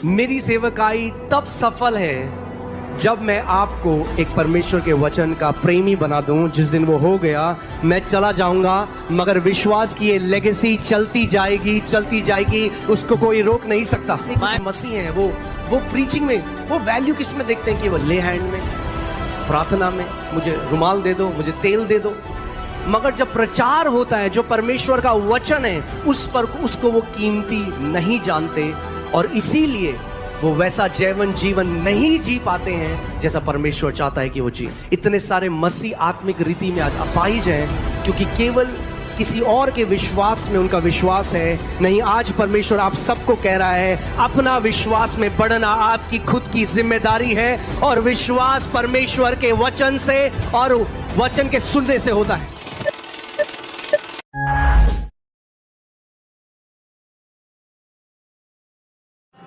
मेरी सेवकाई तब सफल है जब मैं आपको एक परमेश्वर के वचन का प्रेमी बना दूं। जिस दिन वो हो गया मैं चला जाऊंगा, मगर विश्वास की ये लेगेसी चलती जाएगी, उसको कोई रोक नहीं सकता। मसीह हैं वो प्रीचिंग में वो वैल्यू किस में देखते हैं कि वो ले हैंड में, प्रार्थना में, मुझे रुमाल दे दो, मुझे तेल दे दो। मगर जब प्रचार होता है, जो परमेश्वर का वचन है, उसको वो कीमती नहीं जानते, और इसीलिए वो वैसा जीवन नहीं जी पाते हैं जैसा परमेश्वर चाहता है कि वो जी। इतने सारे मसीह आत्मिक रीति में अपाहिज हैं क्योंकि केवल किसी और के विश्वास में उनका विश्वास है नहीं। आज परमेश्वर आप सबको कह रहा है, अपना विश्वास में बढ़ना आपकी खुद की जिम्मेदारी है, और विश्वास परमेश्वर के वचन से और वचन के सुनने से होता है।